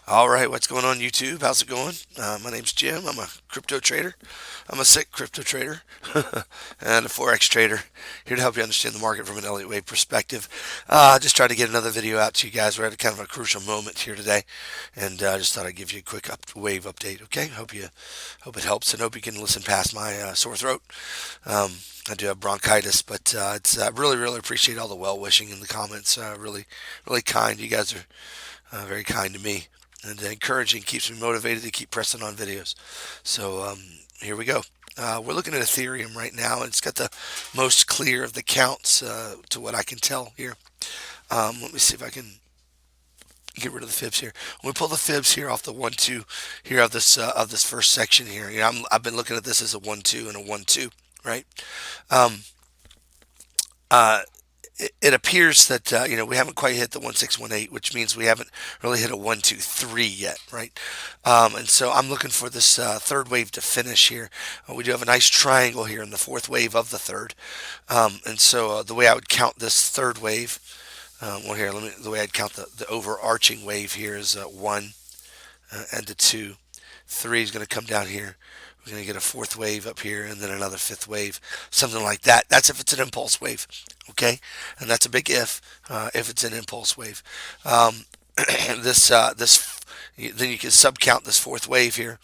All right, what's going on YouTube? How's it going? My name's Jim. I'm a crypto trader. I'm a sick crypto trader and a forex trader. Here to help you understand the market from an Elliott wave perspective. Just tried to get another video out to you guys. We're at kind of a crucial moment here today, and just thought I'd give you a quick wave update. Okay, hope it helps, and hope you can listen past my sore throat. I do have bronchitis, but it's really appreciate all the well wishing in the comments. Really kind. You guys are very kind to me and encouraging, keeps me motivated to keep pressing on videos. So here we go. We're looking at Ethereum right now, and it's got the most clear of the counts to what I can tell here. Let me see if I can get rid of the fibs here. When we pull the fibs here off the 1-2 here of this first section here, I've been looking at this as a 1-2 and a 1-2, right? Um, uh, it appears that we haven't quite hit the 1618, which means we haven't really hit a 123 yet, right? And so I'm looking for this third wave to finish here. We do have a nice triangle here in the fourth wave of the third, and so the way I would count this third wave, the way I'd count the overarching wave here is one and a two. Three is going to come down here. We're going to get a fourth wave up here and then another fifth wave, something like that. That's if it's an impulse wave, okay? And that's a big if it's an impulse wave. Um, this then you can subcount this fourth wave here,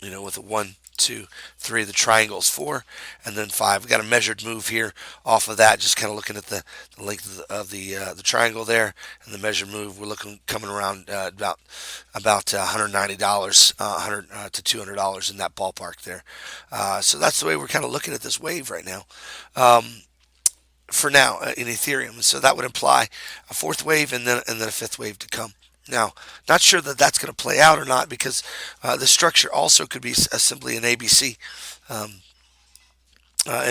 with a 1, 2, 3. The triangle's 4, and then 5. We got a measured move here off of that. Just kind of looking at the length of the triangle there, and the measured move. We're looking coming around about $190, 100 to $200 in that ballpark there. So that's the way we're kind of looking at this wave right now. For now in Ethereum, and so that would imply a fourth wave and then a fifth wave to come. Now, not sure that that's going to play out or not because the structure also could be simply um, an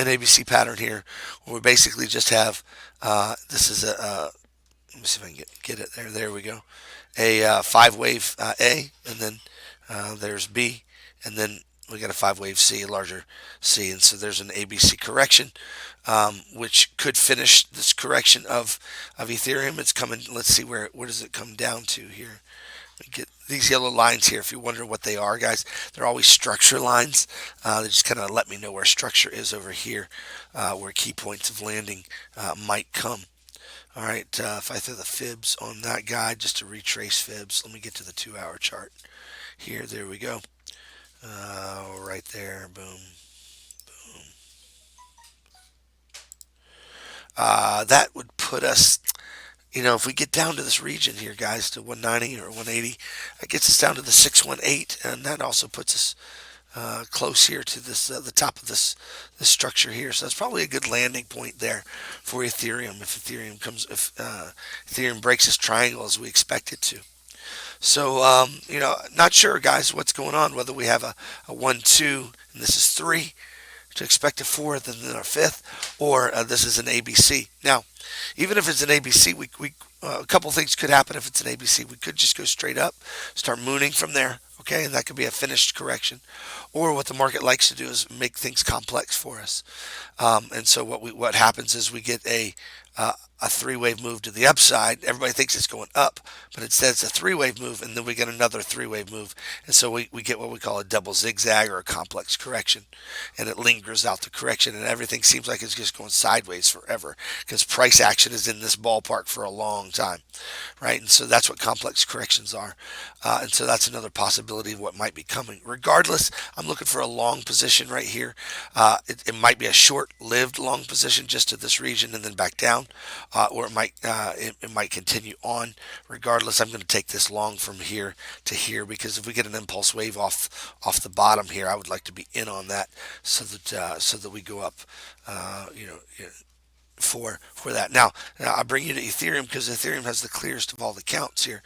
ABC pattern here, where we basically just have this is let me see if I can get it there. There we go. A five wave A, and then there's B, and then we got a five wave C, a larger C, and so there's an ABC correction, which could finish this correction of Ethereum. It's coming. Let's see where does it come down to here. We get these yellow lines here. If you wonder what they are, guys, they're always structure lines. They just kind of let me know where structure is over here, where key points of landing might come. All right, if I throw the fibs on that guide just to retrace fibs, let me get to the 2-hour chart here. There we go. Right there, boom. That would put us, if we get down to this region here, guys, to 190 or 180, that gets us down to the 618, and that also puts us close here to this the top of this structure here. So that's probably a good landing point there for Ethereum if Ethereum breaks this triangle as we expect it to. So not sure, guys, what's going on. Whether we have a 1-2 and this is 3 to expect a fourth and then a fifth, or this is an ABC. Now, even if it's an ABC, a couple things could happen if it's an ABC. We could just go straight up, start mooning from there, okay, and that could be a finished correction. Or what the market likes to do is make things complex for us. And so what happens is we get a three-wave move to the upside. Everybody thinks it's going up, but instead it's a three-wave move, and then we get another three-wave move. And so we get what we call a double zigzag or a complex correction, and it lingers out the correction, and everything seems like it's just going sideways forever because price action is in this ballpark for a long time, right? And so that's what complex corrections are. And so that's another possibility of what might be coming. Regardless, I'm looking for a long position right here. It might be a short-lived long position just to this region and then back down, or it might continue on. Regardless, I'm going to take this long from here to here because if we get an impulse wave off the bottom here, I would like to be in on that so that we go up, for that. Now I bring you to Ethereum because Ethereum has the clearest of all the counts here,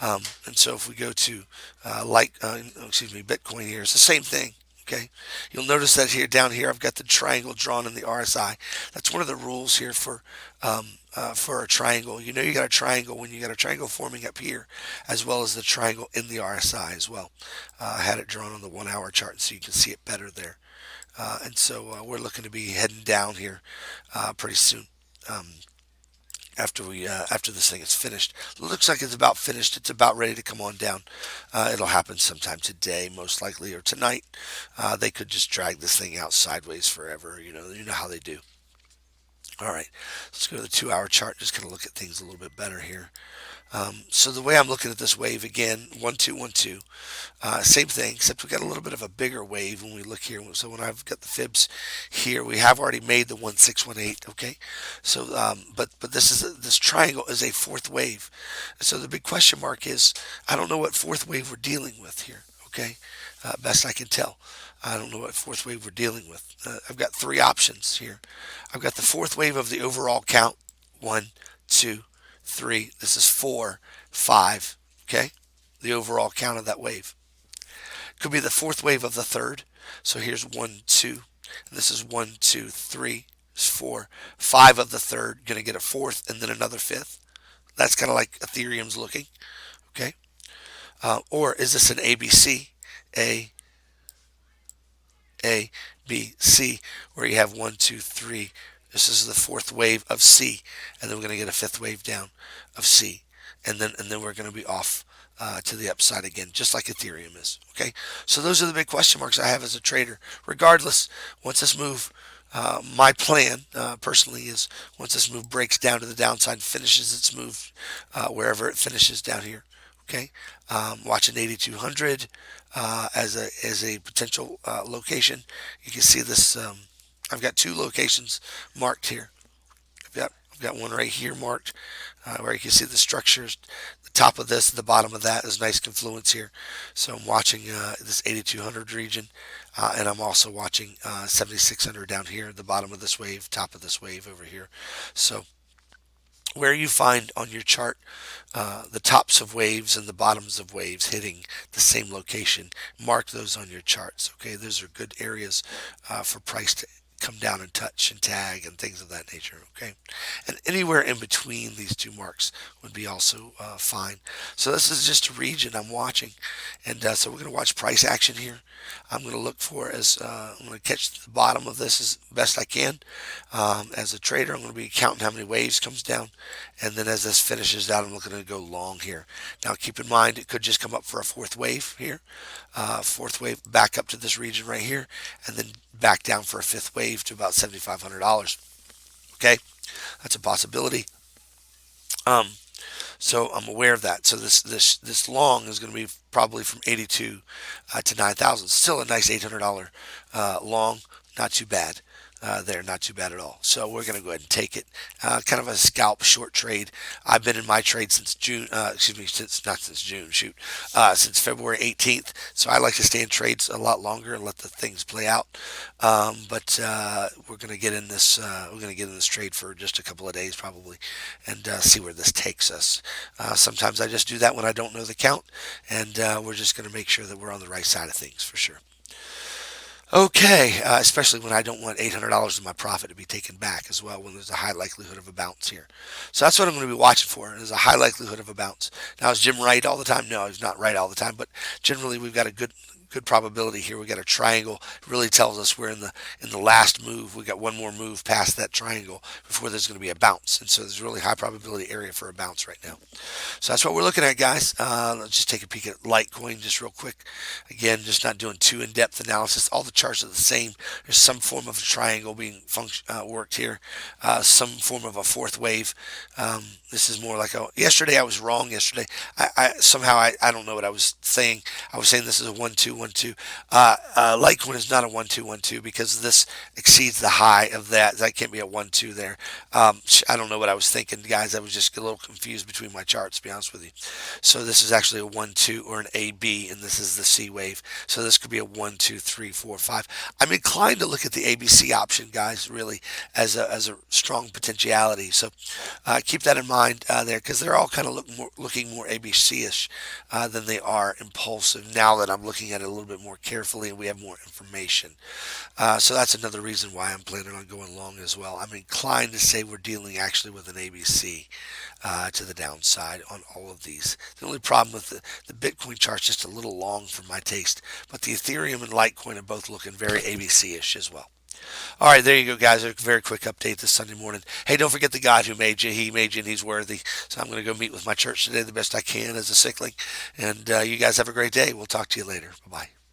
and so if we go to Bitcoin here, it's the same thing. Okay, you'll notice that here down here I've got the triangle drawn in the RSI. That's one of the rules here for a triangle. You got a triangle when you got a triangle forming up here, as well as the triangle in the RSI as well. I had it drawn on the 1-hour chart so you can see it better there. And so we're looking to be heading down here pretty soon. Um, after this thing is finished. It looks like it's about finished. It's about ready to come on down. It'll happen sometime today, most likely, or tonight. They could just drag this thing out sideways forever. You know how they do. All right, let's go to the 2 hour chart. Just kind of look at things a little bit better here. So the way I'm looking at this wave again, 1 2 1 2, same thing, except we got a little bit of a bigger wave when we look here. So when I've got the fibs here, we have already made the 1 6 1 8. Okay, so but this triangle is a fourth wave. So the big question mark is, I don't know what fourth wave we're dealing with here. Okay, best I can tell. I don't know what fourth wave we're dealing with. I've got three options here. I've got the fourth wave of the overall count. 1 2 3. This is 4 5. Okay, the overall count of that wave. Could be the fourth wave of the third. So here's 1 2, and this is 1 2 3. It's 4 5 of the third. Going to get a fourth and then another fifth. That's kind of like Ethereum's looking. Okay, or is this an ABC? A A, B, C, where you have 1 2 3. This is the fourth wave of C, and then we're going to get a fifth wave down of C, and then we're going to be off to the upside again, just like Ethereum is. Okay, so those are the big question marks I have as a trader. Regardless, once this move, my plan personally is once this move breaks down to the downside, finishes its move wherever it finishes down here. Okay, watching 8200 as a potential location. You can see this. I've got two locations marked here. I've got one right here marked where you can see the structures. The top of this, the bottom of that is nice confluence here. So I'm watching this 8200 region, and I'm also watching 7600 down here, the bottom of this wave, top of this wave over here. So where you find on your chart the tops of waves and the bottoms of waves hitting the same location, mark those on your charts. Okay, those are good areas for price to come down and touch and tag and things of that nature. Okay, and anywhere in between these two marks would be also fine. So this is just a region I'm watching, and so we're going to watch price action here. I'm going to look for I'm going to catch the bottom of this as best I can. As a trader, I'm going to be counting how many waves comes down, and then as this finishes out, I'm looking to go long here. Now keep in mind it could just come up for a fourth wave here, fourth wave back up to this region right here, and then back down for a fifth wave to about $7,500. Okay, that's a possibility. So I'm aware of that. So this long is going to be probably from 82 to 9,000. Still a nice $800 long. Not too bad. There, not too bad at all. So we're going to go ahead and take it. Kind of a scalp short trade. I've been in my trade since June. Since June. Since February 18th. So I like to stay in trades a lot longer and let the things play out. But we're going to get in this. We're going to get in this trade for just a couple of days probably, and see where this takes us. Sometimes I just do that when I don't know the count, and we're just going to make sure that we're on the right side of things for sure. Okay, especially when I don't want $800 of my profit to be taken back as well when there's a high likelihood of a bounce here. So that's what I'm going to be watching for. There's a high likelihood of a bounce. Now, is Jim right all the time? No, he's not right all the time, but generally we've got a good probability here. We got a triangle. It really tells us we're in the last move. We got one more move past that triangle before there's going to be a bounce, and so there's a really high probability area for a bounce right now. So that's what we're looking at, guys. Let's just take a peek at Litecoin just real quick. Again, just not doing too in-depth analysis. All the charts are the same. There's some form of a triangle being worked here, some form of a fourth wave. This is more like yesterday I was wrong yesterday. I somehow I don't know what I was saying. I was saying this is a 1 2 1 2. Litecoin is not a 1 2 1 2 because this exceeds the high of that. That can't be a 1 2 there. I don't know what I was thinking, guys. I was just a little confused between my charts, to be honest with you. So this is actually a 1 2 or an AB, and this is the C wave. So this could be a 1 2 3 4 5. I'm inclined to look at the ABC option, guys, really as a strong potentiality. So keep that in mind there, because they're all kind of looking more ABC-ish than they are impulsive now that I'm looking at it a little bit more carefully and we have more information. So that's another reason why I'm planning on going long as well. I'm inclined to say we're dealing actually with an ABC to the downside on all of these. The only problem with the Bitcoin chart's just a little long for my taste, but the Ethereum and Litecoin are both looking very ABC-ish as well. All right, there you go, guys. A very quick update this Sunday morning. Hey, don't forget the God who made you. He made you and He's worthy. So I'm going to go meet with my church today the best I can as a sickling. And you guys have a great day. We'll talk to you later. Bye bye.